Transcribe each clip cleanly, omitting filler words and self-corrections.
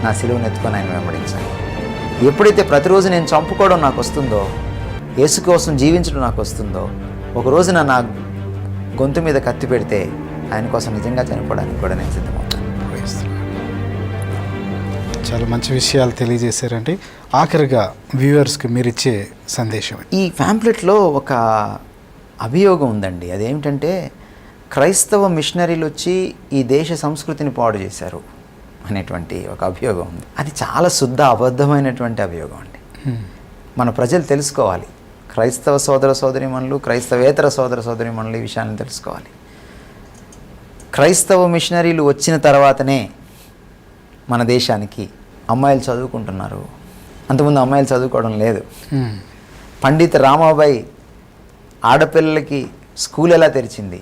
నా సిలువను ఎత్తుకొని ఆయన వెంబడించాలి. ఎప్పుడైతే ప్రతిరోజు నేను చంపుకోవడం నాకు వస్తుందో, యేసు కోసం జీవించడం నాకు వస్తుందో, ఒక రోజున నా గొంతు మీద కత్తి పెడితే ఆయన కోసం నిజంగా చనిపోవడానికి కూడా నేను సిద్ధమవుతాను. చాలా మంచి విషయాలు తెలియజేశారండి. ఆఖరిగా వ్యూవర్స్కి మీరు ఇచ్చే సందేశం. ఈ ప్యాంప్లెట్లో ఒక అభియోగం ఉందండి. అదేమిటంటే క్రైస్తవ మిషనరీలు వచ్చి ఈ దేశ సంస్కృతిని పాడు చేశారు అనేటువంటి ఒక అభియోగం ఉంది. అది చాలా శుద్ధ అబద్ధమైనటువంటి అభియోగం అండి. మన ప్రజలు తెలుసుకోవాలి. క్రైస్తవ సోదర సోదరీమణులు, క్రైస్తవేతర సోదర సోదరీమణులు ఈ విషయాన్ని తెలుసుకోవాలి. క్రైస్తవ మిషనరీలు వచ్చిన తర్వాతనే మన దేశానికి అమ్మాయిలు చదువుకుంటున్నారు. అంతకుముందు అమ్మాయిలు చదువుకోవడం లేదు. పండిత రామాబాయి ఆడపిల్లలకి స్కూల్ ఎలా తెరిచింది?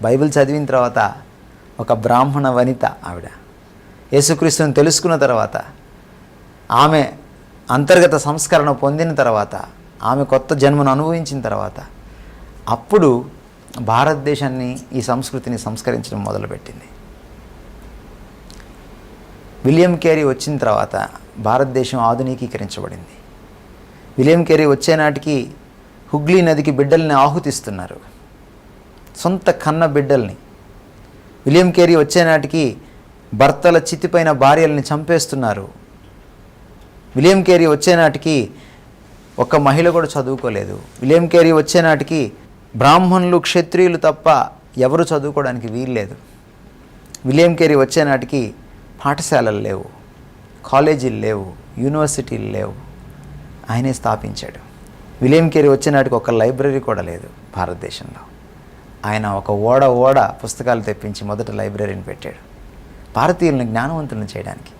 బైబిల్ చదివిన తర్వాత ఒక బ్రాహ్మణ వనిత ఆవిడ యేసుక్రీస్తుని తెలుసుకున్న తర్వాత, ఆమె అంతర్గత సంస్కరణ పొందిన తర్వాత, ఆమె కొత్త జన్మను అనుభవించిన తర్వాత అప్పుడు భారతదేశాన్ని, ఈ సంస్కృతిని సంస్కరించడం మొదలుపెట్టింది. విలియం కేరీ వచ్చిన తర్వాత భారతదేశం ఆధునికీకరించబడింది. విలియం కేరీ వచ్చే నాటికి హుగ్లీ నదికి బిడ్డల్ని ఆహుతిస్తున్నారు, సొంత కన్న బిడ్డల్ని. విలియం కేరీ వచ్చే నాటికి భర్తల చితిపైన భార్యల్ని చంపేస్తున్నారు. విలియం కేరీ వచ్చే నాటికి ఒక్క మహిళ కూడా చదువుకోలేదు. విలియం కేరీ వచ్చే నాటికి బ్రాహ్మణులు, క్షత్రియులు తప్ప ఎవరు చదువుకోవడానికి వీల్లేదు. విలియం కేరీ వచ్చే నాటికి పాఠశాలలు లేవు, కాలేజీలు లేవు, యూనివర్సిటీలు లేవు. ఆయనే స్థాపించాడు. విలియం కేరీ వచ్చే నాటికి ఒక లైబ్రరీ కూడా లేదు భారతదేశంలో. ఆయన ఒక ఓడ పుస్తకాలు తెప్పించి మొదట లైబ్రరీని పెట్టాడు, భారతీయులను జ్ఞానవంతులను చేయడానికి.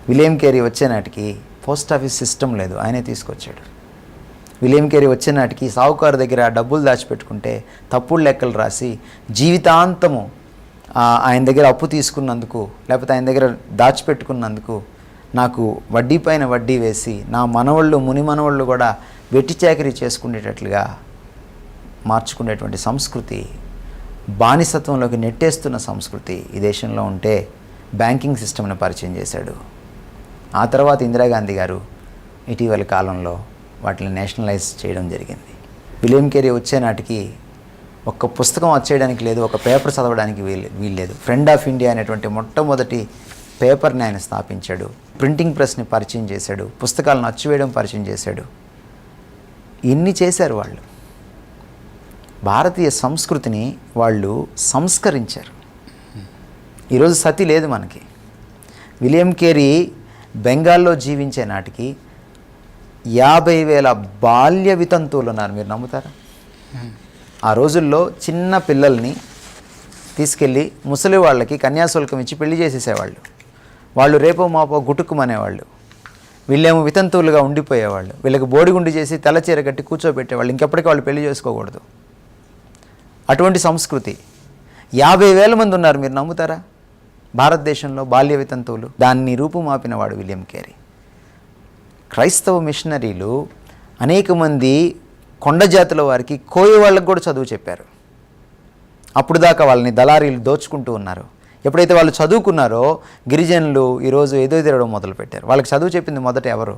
విలియం కేరీ వచ్చే నాటికి పోస్ట్ ఆఫీస్ సిస్టమ్ లేదు, ఆయనే తీసుకొచ్చాడు. విలియం కేరీ వచ్చే నాటికి సావుకారు దగ్గర డబ్బులు దాచిపెట్టుకుంటే తప్పుడు లెక్కలు రాసి జీవితాంతము ఆయన దగ్గర అప్పు తీసుకున్నందుకు, లేకపోతే ఆయన దగ్గర దాచిపెట్టుకున్నందుకు నాకు వడ్డీ పైన వడ్డీ వేసి నా మనవళ్ళు, ముని మనవళ్ళు కూడా వెట్టి చాకరీ చేసుకునేటట్లుగా మార్చుకునేటువంటి సంస్కృతి, బానిసత్వంలోకి నెట్టేస్తున్న సంస్కృతి ఈ దేశంలో ఉంటే బ్యాంకింగ్ సిస్టమ్ని పరిచయం చేశాడు. ఆ తర్వాత ఇందిరాగాంధీ గారు ఇటీవల కాలంలో వాటిని నేషనలైజ్ చేయడం జరిగింది. విలియం కేరీ వచ్చే నాటికి ఒక్క పుస్తకం వచ్చేయడానికి లేదు, ఒక పేపర్ చదవడానికి వీల్లేదు. ఫ్రెండ్ ఆఫ్ ఇండియా అనేటువంటి మొట్టమొదటి పేపర్ని ఆయన స్థాపించాడు. ప్రింటింగ్ ప్రెస్ని పరిచయం చేశాడు. పుస్తకాలను అచ్చువేయడం పరిచయం చేశాడు. ఇన్ని చేశారు వాళ్ళు. భారతీయ సంస్కృతిని వాళ్ళు సంస్కరించారు. ఈరోజు సతి లేదు మనకి. విలియం కేరీ బెంగాల్లో జీవించే నాటికి 50,000 బాల్య వితంతువులు ఉన్నారు. మీరు నమ్ముతారా? ఆ రోజుల్లో చిన్న పిల్లల్ని తీసుకెళ్ళి ముసలి వాళ్ళకి కన్యాశుల్కం ఇచ్చి పెళ్లి చేసేసేవాళ్ళు. వాళ్ళు రేపో మాపో గుటుక్కుమనేవాళ్ళు. వీళ్ళేమో వితంతువులుగా ఉండిపోయేవాళ్ళు. వీళ్ళకి బోడిగుండు చేసి తెల్లచీర కట్టి కూర్చోబెట్టేవాళ్ళు. ఇంకెప్పటికీ వాళ్ళు పెళ్లి చేసుకోకూడదు. అటువంటి సంస్కృతి. 50,000 మంది ఉన్నారు. మీరు నమ్ముతారా భారతదేశంలో బాల్య వితంతువులు? దాన్ని రూపుమాపిన వాడు విలియం కేరీ. క్రైస్తవ మిషనరీలు అనేక మంది కొండ జాతుల వారికి, కోయ వాళ్ళకు కూడా చదువు చెప్పారు. అప్పుడు దాకా వాళ్ళని దళారీలు దోచుకుంటూ ఉన్నారు. ఎప్పుడైతే వాళ్ళు చదువుకున్నారో గిరిజనులు ఈరోజు ఏదో తిరగడం మొదలుపెట్టారు. వాళ్ళకి చదువు చెప్పింది మొదట ఎవరు?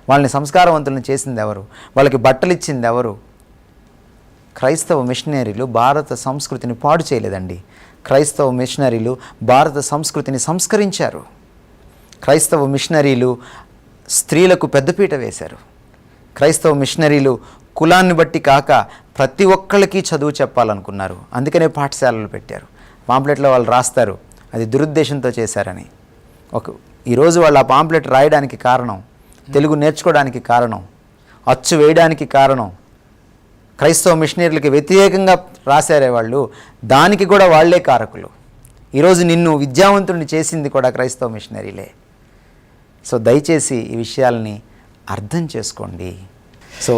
వాళ్ళని సంస్కారవంతులను చేసింది ఎవరు? వాళ్ళకి బట్టలు ఇచ్చింది ఎవరు? క్రైస్తవ మిషనరీలు భారత సంస్కృతిని పాడు చేయలేదండి. క్రైస్తవ మిషనరీలు భారత సంస్కృతిని సంస్కరించారు. క్రైస్తవ మిషనరీలు స్త్రీలకు పెద్దపీట వేశారు. క్రైస్తవ మిషనరీలు కులాన్ని బట్టి కాక ప్రతి ఒక్కళ్ళకి చదువు చెప్పాలనుకున్నారు. అందుకనే పాఠశాలలు పెట్టారు. పాంప్లెట్లో వాళ్ళు రాస్తారు అది దురుద్దేశంతో చేశారని. ఈరోజు వాళ్ళు ఆ పాంప్లెట్ రాయడానికి కారణం, తెలుగు నేర్చుకోవడానికి కారణం, అచ్చు వేయడానికి కారణం, క్రైస్తవ మిషనరీలకి వ్యతిరేకంగా రాశారే వాళ్ళు, దానికి కూడా వాళ్లే కారకులు. ఈరోజు నిన్ను విద్యావంతుడిని చేసింది కూడా క్రైస్తవ మిషనరీలే. సో దయచేసి ఈ విషయాల్ని అర్థం చేసుకోండి. సో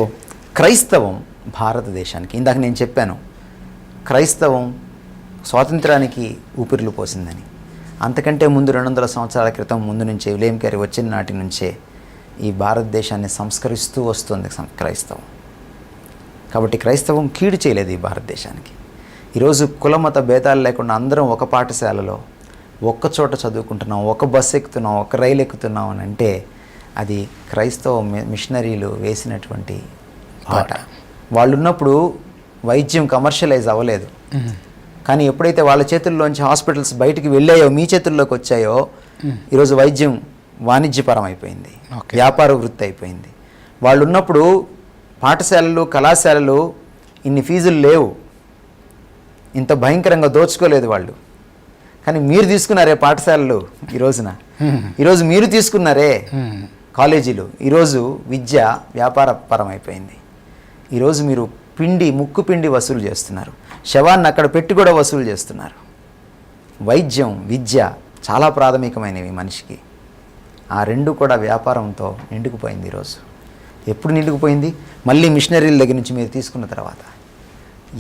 క్రైస్తవం భారతదేశానికి, ఇందాక నేను చెప్పాను క్రైస్తవం స్వాతంత్రానికి ఊపిరులు పోసిందని. అంతకంటే ముందు 200 సంవత్సరాల క్రితం ముందు నుంచే, విలియం కేరీ వచ్చిన నాటి నుంచే ఈ భారతదేశాన్ని సంస్కరిస్తూ వస్తుంది క్రైస్తవం. కాబట్టి క్రైస్తవం కీడు చేయలేదు ఈ భారతదేశానికి. ఈరోజు కులమత భేదాలు లేకుండా అందరం ఒక పాఠశాలలో ఒక్క చోట చదువుకుంటున్నాం, ఒక బస్సు ఎక్కుతున్నాం, ఒక రైలు ఎక్కుతున్నాం అని అంటే అది క్రైస్తవ మిషనరీలు వేసినటువంటి పాట. వాళ్ళు ఉన్నప్పుడు వైద్యం కమర్షియలైజ్ అవ్వలేదు. కానీ ఎప్పుడైతే వాళ్ళ చేతుల్లోంచి హాస్పిటల్స్ బయటికి వెళ్ళాయో, మీ చేతుల్లోకి వచ్చాయో, ఈరోజు వైద్యం వాణిజ్యపరం అయిపోయింది, వ్యాపార వృత్తి అయిపోయింది. వాళ్ళు ఉన్నప్పుడు పాఠశాలలు, కళాశాలలు ఇన్ని ఫీజులు లేవు, ఇంత భయంకరంగా దోచుకోలేదు వాళ్ళు. కానీ మీరు తీసుకున్నారే పాఠశాలలు ఈరోజు మీరు తీసుకున్నారే కాలేజీలు, ఈరోజు విద్య వ్యాపారపరం అయిపోయింది. ఈరోజు మీరు ముక్కు పిండి వసూలు చేస్తున్నారు, శవాన్ని అక్కడ పెట్టి కూడా వసూలు చేస్తున్నారు. వైద్యం, విద్య చాలా ప్రాథమికమైనవి మనిషికి. ఆ రెండు కూడా వ్యాపారంతో నిండుకుపోయింది. ఈరోజు ఎప్పుడు నిండుకుపోయింది? మళ్ళీ మిషనరీల దగ్గర నుంచి మీరు తీసుకున్న తర్వాత.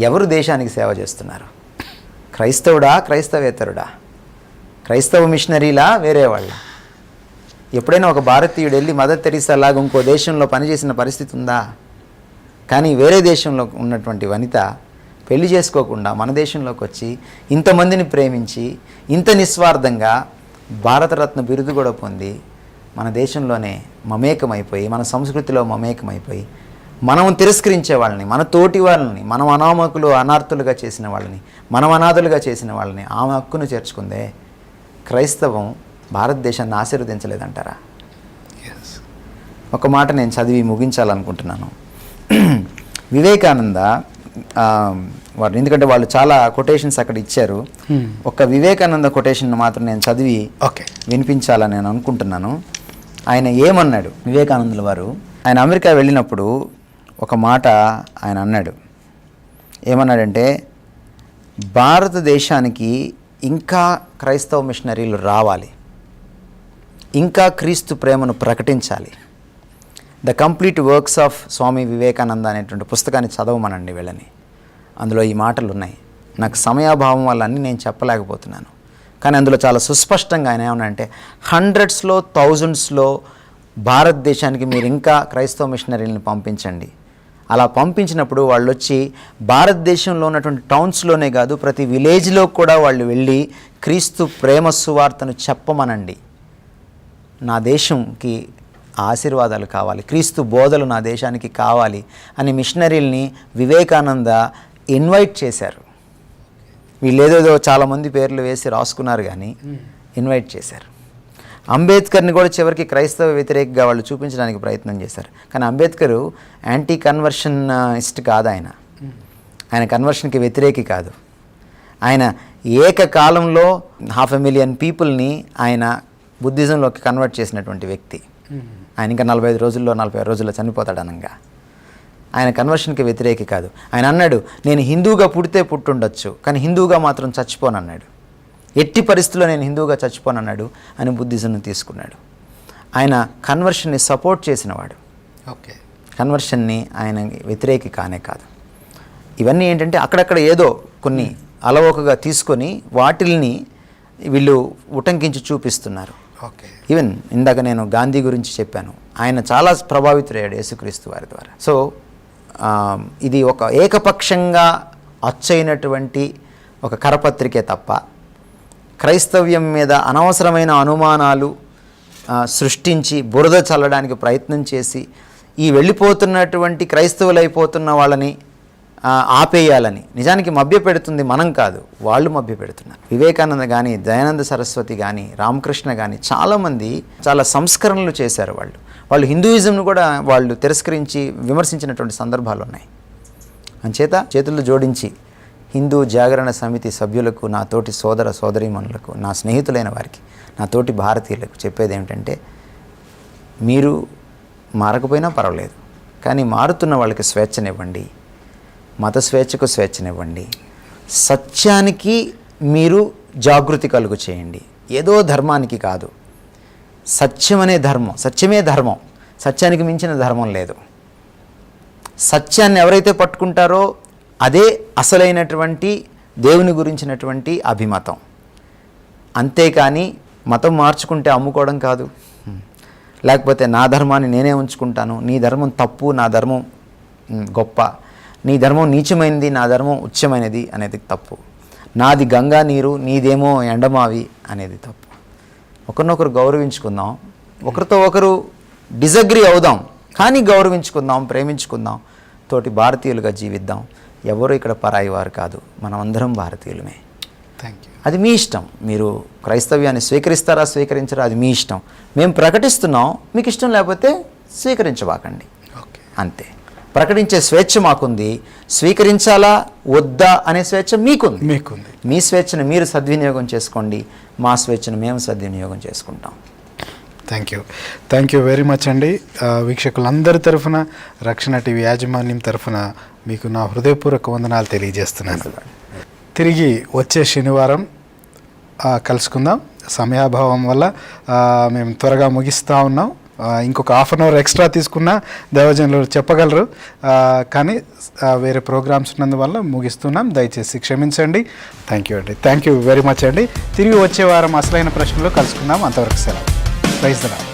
ఎవరు దేశానికి సేవ చేస్తున్నారు? క్రైస్తవుడా, క్రైస్తవేతరుడా? క్రైస్తవ మిషనరీలా, వేరే వాళ్ళ? ఎప్పుడైనా ఒక భారతీయుడు వెళ్ళి మదర్ తెరీసా లాగా ఇంకో దేశంలో పనిచేసిన పరిస్థితి ఉందా? కానీ వేరే దేశంలో ఉన్నటువంటి వనిత పెళ్లి చేసుకోకుండా మన దేశంలోకి వచ్చి ఇంతమందిని ప్రేమించి ఇంత నిస్వార్థంగా భారతరత్న బిరుదు కూడా పొంది మన దేశంలోనే మమేకమైపోయి, మన సంస్కృతిలో మమేకమైపోయి, మనం తిరస్కరించే వాళ్ళని, మన తోటి వాళ్ళని, మనం అనామకులు అనార్థులుగా చేసిన వాళ్ళని, మనం అనాథులుగా చేసిన వాళ్ళని ఆమె హక్కును చేర్చుకుందే. క్రైస్తవం భారతదేశాన్ని ఆశీర్వదించలేదంటారా? ఒక మాట నేను చదివి ముగించాలనుకుంటున్నాను. వివేకానంద వారు, ఎందుకంటే వాళ్ళు చాలా కొటేషన్స్ అక్కడ ఇచ్చారు, ఒక వివేకానంద కొటేషన్ మాత్రం నేను చదివి వినిపించాలని నేను అనుకుంటున్నాను. ఆయన ఏమన్నాడు? వివేకానందుల వారు ఆయన అమెరికా వెళ్ళినప్పుడు ఒక మాట ఆయన అన్నాడు. ఏమన్నాడంటే, భారతదేశానికి ఇంకా క్రైస్తవ మిషనరీలు రావాలి, ఇంకా క్రీస్తు ప్రేమను ప్రకటించాలి. The complete works of Swami Vivekananda అనేటువంటి పుస్తకాన్ని చదవమనండి వీళ్ళని. అందులో ఈ మాటలు ఉన్నాయి. నాకు సమయాభావం వల్ల అన్నీ నేను చెప్పలేకపోతున్నాను, కానీ అందులో చాలా సుస్పష్టంగా ఆయన ఏమన్నాడంటే, హండ్రెడ్స్లో, థౌజండ్స్లో భారతదేశానికి మీరు ఇంకా క్రైస్తవ మిషనరీలను పంపించండి. అలా పంపించినప్పుడు వాళ్ళు వచ్చి భారతదేశంలో ఉన్నటువంటి టౌన్స్లోనే కాదు, ప్రతి విలేజ్లో కూడా వాళ్ళు వెళ్ళి క్రీస్తు ప్రేమ సువార్తను చెప్పమనండి. నా దేశంకి ఆశీర్వాదాలు కావాలి, క్రీస్తు బోధలు నా దేశానికి కావాలి అని మిషనరీల్ని వివేకానంద ఇన్వైట్ చేశారు. వీళ్ళేదేదో చాలామంది పేర్లు వేసి రాసుకున్నారు, కానీ ఇన్వైట్ చేశారు. అంబేద్కర్ని కూడా చివరికి క్రైస్తవ వ్యతిరేకగా వాళ్ళు చూపించడానికి ప్రయత్నం చేశారు. కానీ అంబేద్కర్ యాంటీ కన్వర్షనిస్ట్ కాదు, ఆయన కన్వర్షన్కి వ్యతిరేకి కాదు. ఆయన ఏకకాలంలో 500,000 పీపుల్ని ఆయన బుద్ధిజంలోకి కన్వర్ట్ చేసినటువంటి వ్యక్తి. ఆయన ఇంకా 45 రోజుల్లో 46 రోజుల్లో చనిపోతాడు అనగా. ఆయన కన్వర్షన్కి వ్యతిరేకి కాదు. ఆయన అన్నాడు, నేను హిందూగా పుడితే పుట్టుండొచ్చు, కానీ హిందూగా మాత్రం చచ్చిపోనన్నాడు. ఎట్టి పరిస్థితుల్లో నేను హిందూగా చచ్చిపోనన్నాడు అని బుద్ధిజంను తీసుకున్నాడు. ఆయన కన్వర్షన్ని సపోర్ట్ చేసినవాడు, కన్వర్షన్ని ఆయన వ్యతిరేకి కానే కాదు. ఇవన్నీ ఏంటంటే అక్కడక్కడ ఏదో కొన్ని అలవోకగా తీసుకొని వాటిల్ని వీళ్ళు ఉటంకించి చూపిస్తున్నారు. ఈవెన్ ఇందాక నేను గాంధీ గురించి చెప్పాను, ఆయన చాలా ప్రభావితుడయ్యాడు యేసుక్రీస్తు వారి ద్వారా. సో ఇది ఒక ఏకపక్షంగా అచ్చైనటువంటి ఒక కరపత్రికే తప్ప క్రైస్తవ్యం మీద అనవసరమైన అనుమానాలు సృష్టించి బురద చల్లడానికి ప్రయత్నం చేసి ఈ వెళ్ళిపోతున్నటువంటి క్రైస్తవులైపోతున్న వాళ్ళని ఆపేయాలని నిజానికి మభ్యపెడుతుంది మనం కాదు, వాళ్ళు మభ్యపెడుతున్నారు. వివేకానంద కానీ, దయానంద సరస్వతి కానీ, రామకృష్ణ కానీ చాలామంది చాలా సంస్కరణలు చేశారు. వాళ్ళు హిందూయిజంను కూడా వాళ్ళు తిరస్కరించి విమర్శించినటువంటి సందర్భాలు ఉన్నాయి. అంచేత చేతులు జోడించి హిందూ జాగరణ సమితి సభ్యులకు, నా తోటి సోదర సోదరీమణులకు, నా స్నేహితులైన వారికి, నా తోటి భారతీయులకు చెప్పేది ఏమిటంటే, మీరు మారకపోయినా పర్వాలేదు, కానీ మారుతున్న వాళ్ళకి స్వేచ్ఛనివ్వండి, మత స్వేచ్ఛకు స్వేచ్ఛనివ్వండి, సత్యానికి మీరు జాగృతి కలుగు చేయండి. ఏదో ధర్మానికి కాదు, సత్యమనే ధర్మం, సత్యమే ధర్మం, సత్యానికి మించిన ధర్మం లేదు. సత్యాన్ని ఎవరైతే పట్టుకుంటారో అదే అసలైనటువంటి దేవుని గురించినటువంటి అభిమతం. అంతేకాని మతం మార్చుకుంటే అమ్ముకోవడం కాదు, లేకపోతే నా ధర్మాన్ని నేనే ఉంచుకుంటాను, నీ ధర్మం తప్పు, నా ధర్మం గొప్ప, నీ ధర్మం నీచమైనది, నా ధర్మం ఉచ్చమైనది అనేది తప్పు. నాది గంగా నీరు నీదేమో ఎండమావి అనేది తప్పు. ఒకరినొకరు గౌరవించుకుందాం, ఒకరితో ఒకరు డిజగ్రీ అవుదాం, కానీ గౌరవించుకుందాం, ప్రేమించుకుందాం, తోటి భారతీయులుగా జీవిద్దాం. ఎవరు ఇక్కడ పరాయి వారు కాదు, మనం అందరం భారతీయులమే. Thank you. అది మీ ఇష్టం. మీరు క్రైస్తవ్యాన్ని స్వీకరిస్తారా స్వీకరించరా అది మీ ఇష్టం. మేము ప్రకటిస్తున్నాం, మీకు ఇష్టం లేకపోతే స్వీకరించబాకండి, ఓకే. అంతే. ప్రకటించే స్వేచ్ఛ మాకుంది, స్వీకరించాలా వద్దా అనే స్వేచ్ఛ మీకుంది. మీ స్వేచ్ఛను మీరు సద్వినియోగం చేసుకోండి, మా స్వేచ్ఛను మేము సద్వినియోగం చేసుకుంటాం. థ్యాంక్ యూ వెరీ మచ్ అండి. వీక్షకులందరి తరఫున, రక్షణ టీవీ యాజమాన్యం తరఫున మీకు నా హృదయపూర్వక వందనాలు తెలియజేస్తున్నాను. తిరిగి వచ్చే శనివారం కలుసుకుందాం. సమయాభావం వల్ల మేము త్వరగా ముగిస్తూ ఉన్నాం. ఇంకొక హాఫ్ అన్ అవర్ ఎక్స్ట్రా తీసుకున్నా దైవజనులు చెప్పగలరు, కానీ వేరే ప్రోగ్రామ్స్ ఉన్నందువల్ల ముగిస్తున్నాం. దయచేసి క్షమించండి. థ్యాంక్ యూ అండి. థ్యాంక్ యూ వెరీ మచ్ అండి. తిరిగి వచ్చే వారం అసలైన ప్రశ్నలో కలుసుకుందాం. అంతవరకు సెలవు. Praise the lord.